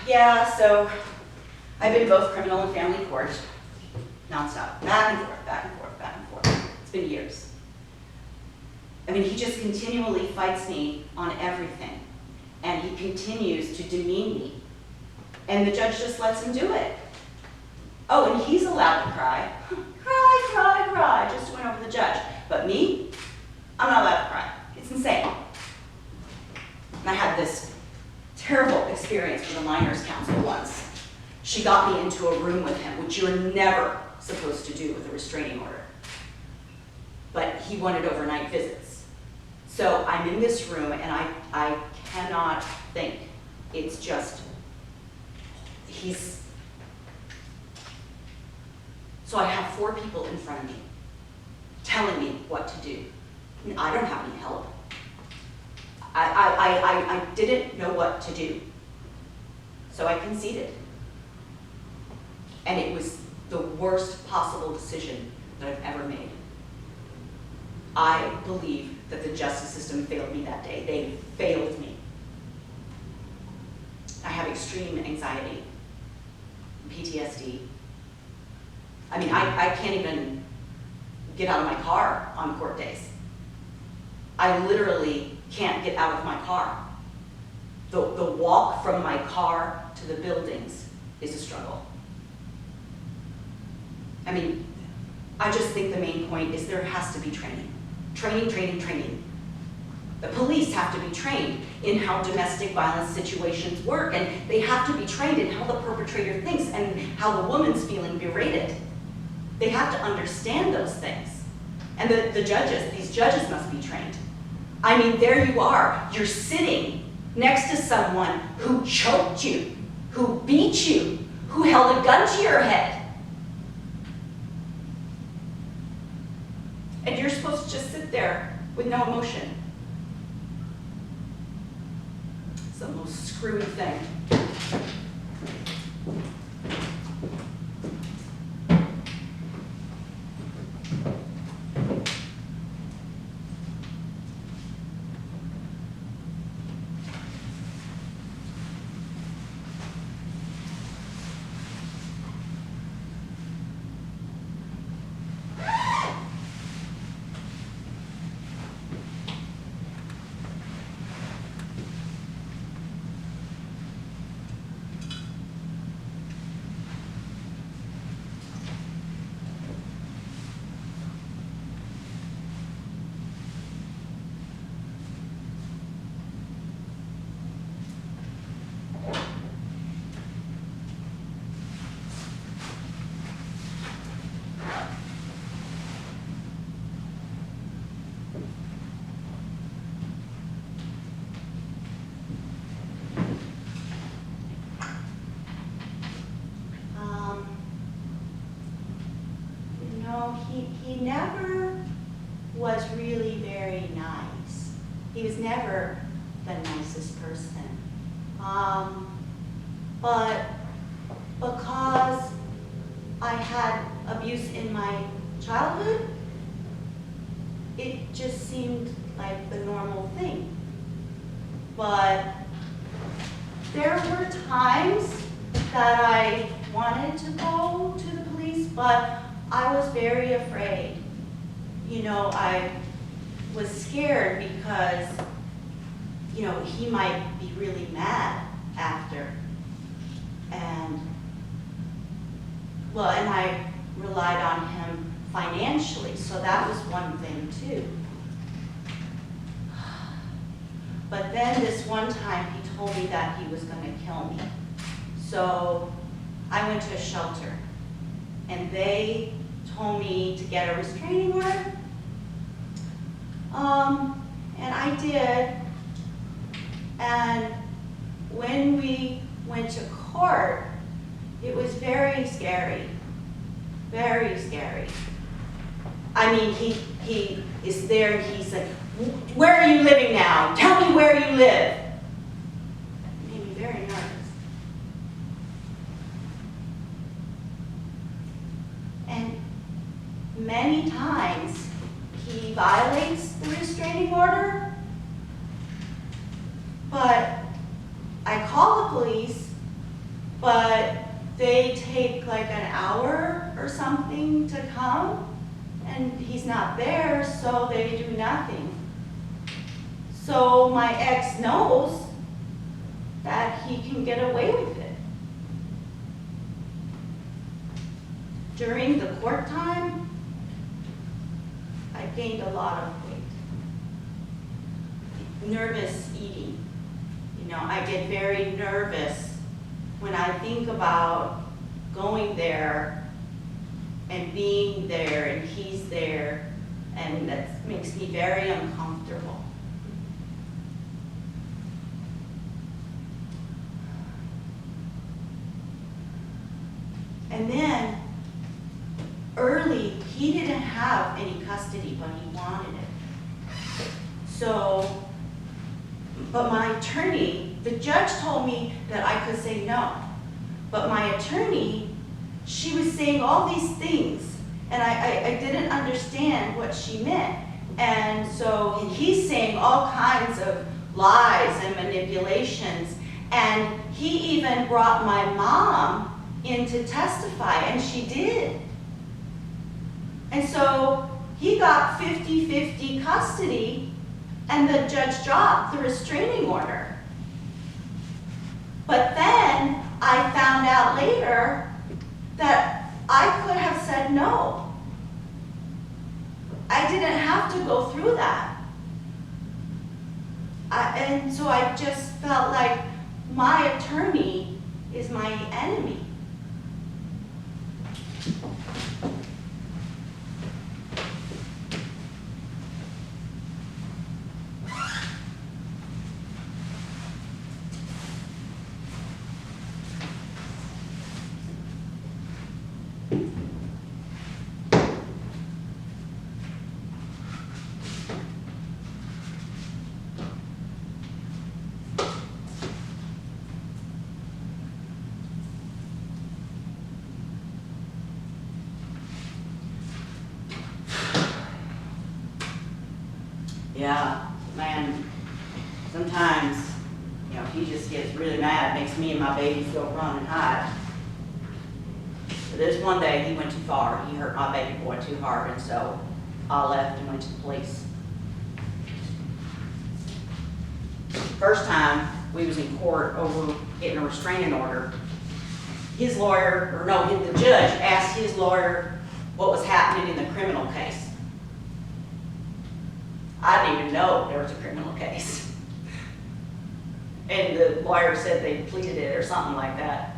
Yeah, so I've been both criminal and family court, nonstop, back and forth, back and forth, back and forth. It's been years. I mean, he just continually fights me on everything, and he continues to demean me, and the judge just lets him do it. Oh, and he's allowed to cry. Cry, cry, cry, just to win over the judge. But me, I'm not allowed to cry. It's insane. And I had this terrible experience with a minors counsel once. She got me into a room with him, which you're never supposed to do with a restraining order. But he wanted overnight visits. So I'm in this room, and I cannot think. It's just, so I have 4 people in front of me telling me what to do. And I don't have any help. I didn't know what to do. So I conceded. And it was the worst possible decision that I've ever made. I believe that the justice system failed me that day. They failed me. I have extreme anxiety, PTSD. I mean, I can't even get out of my car on court days. I literally can't get out of my car. The walk from my car to the buildings is a struggle. I mean, I just think the main point is there has to be training. Training, training, training. The police have to be trained in how domestic violence situations work, and they have to be trained in how the perpetrator thinks and how the woman's feeling berated. They have to understand those things. And the judges, these judges must be trained. I mean, there you are, you're sitting next to someone who choked you, who beat you, who held a gun to your head. And you're supposed to just sit there with no emotion. It's the most screwy thing. He never was really very nice. He was never the nicest person. But because I had abuse in my childhood, it just seemed like the normal thing. But there were times that I wanted to go to the police, but I was very afraid. You know, I was scared because, you know, he might be really mad after. And, well, and I relied on him financially, so that was one thing too. But then this one time he told me that he was going to kill me. So I went to a shelter, and they told me to get a restraining order. And I did. And when we went to court, it was very scary. Very scary. I mean, he is there and he's like, "Where are you living now? Tell me where you live." It made me very nervous. And many times he violates the restraining order, but I call the police, but they take like an hour or something to come, and he's not there, so they do nothing. So my ex knows that he can get away with it. During the court time, I gained a lot of weight. Nervous eating. You know, I get very nervous when I think about going there and being there and he's there, and that makes me very uncomfortable. And then, early, he didn't have any custody, but he wanted it. So, but my attorney, the judge told me that I could say no. But my attorney, she was saying all these things, and I didn't understand what she meant. And so he's saying all kinds of lies and manipulations, and he even brought my mom in to testify, and she did. And so he got 50-50 custody, and the judge dropped the restraining order. But then I found out later that I could have said no. I didn't have to go through that. And so I just felt like my attorney is my enemy. Yeah, man, sometimes, you know, he just gets really mad, makes me and my baby feel run and hide. But there's one day he went too far. He hurt my baby boy too hard, and so I left and went to the police. First time we was in court over getting a restraining order, his lawyer, or no, the judge asked his lawyer what was happening in the criminal case. I didn't even know there was a criminal case. And the lawyer said they pleaded it or something like that.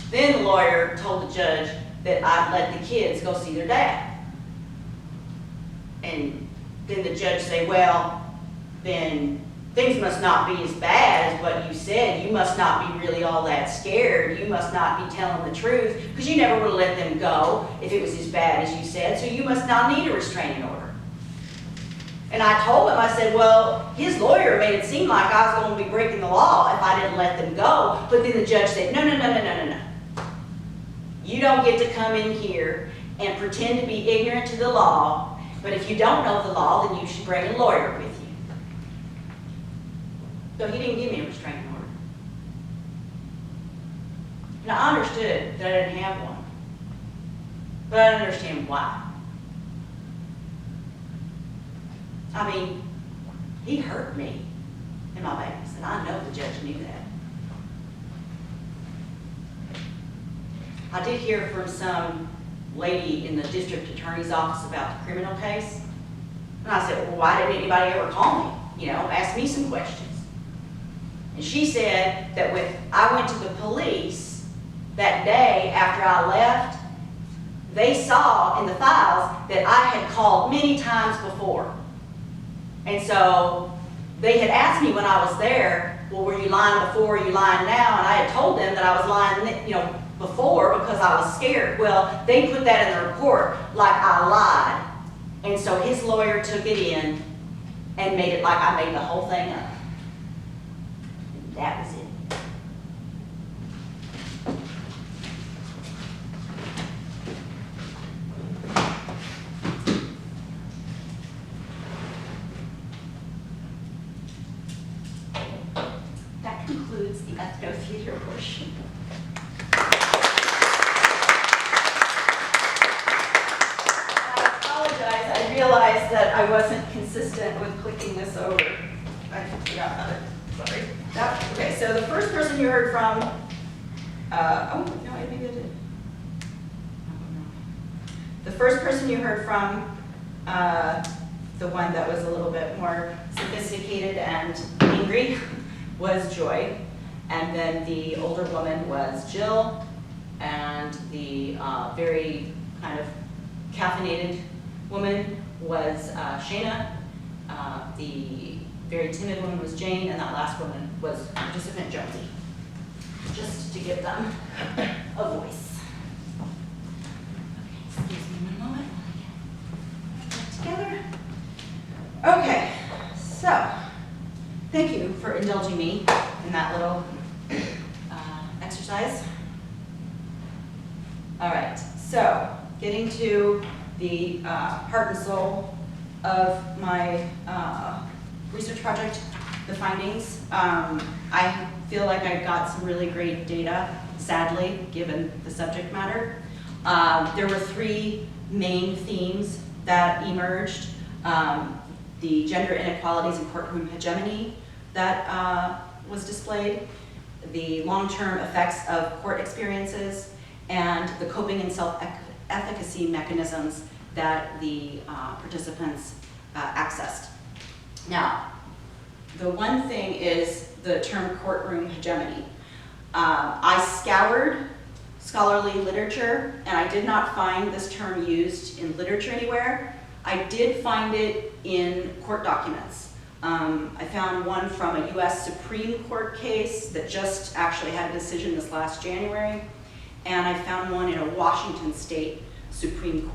Then the lawyer told the judge that I'd let the kids go see their dad. And then the judge said, well, then things must not be as bad as what you said. You must not be really all that scared. You must not be telling the truth, because you never would have let them go if it was as bad as you said. So you must not need a restraining order. And I told him, I said, well, his lawyer made it seem like I was going to be breaking the law if I didn't let them go. But then the judge said, no. You don't get to come in here and pretend to be ignorant to the law. But if you don't know the law, then you should bring a lawyer with you. So he didn't give me a restraining order. And I understood that I didn't have one. But I didn't understand why. I mean, he hurt me and my babies, and I know the judge knew that. I did hear from some lady in the district attorney's office about the criminal case. And I said, well, why didn't anybody ever call me? You know, ask me some questions. And she said that when I went to the police that day after I left, they saw in the files that I had called many times before. And so they had asked me when I was there, well, were you lying before, are you lying now? And I had told them that I was lying, you know, before because I was scared. Well, they put that in the report like I lied. And so his lawyer took it in and made it like I made the whole thing up. And that was it. if you hear a push. I apologize. I realized that I wasn't consistent with clicking this over. I forgot about it. Sorry. Okay, so the first person you heard from, oh, no, I think I did. Oh, no. The first person you heard from, the one that was a little bit more sophisticated and angry, was Joy. And then the older woman was Jill, and the very kind of caffeinated woman was Shayna. The very timid woman was Jane, and that last woman was participant Jonesy, just to give them a voice. Okay, excuse me one moment. Get together. Okay, so thank you for indulging me in that little exercise. All right, so getting to the heart and soul of my research project, the findings. I feel like I got some really great data, sadly, given the subject matter. There were three main themes that emerged. The gender inequalities and courtroom hegemony that was displayed, the long-term effects of court experiences, and the coping and self-efficacy mechanisms that the participants accessed. Now, the one thing is the term courtroom hegemony. I scoured scholarly literature, and I did not find this term used in literature anywhere. I did find it in court documents. I found one from a US Supreme Court case that just actually had a decision this last January, and I found one in a Washington State Supreme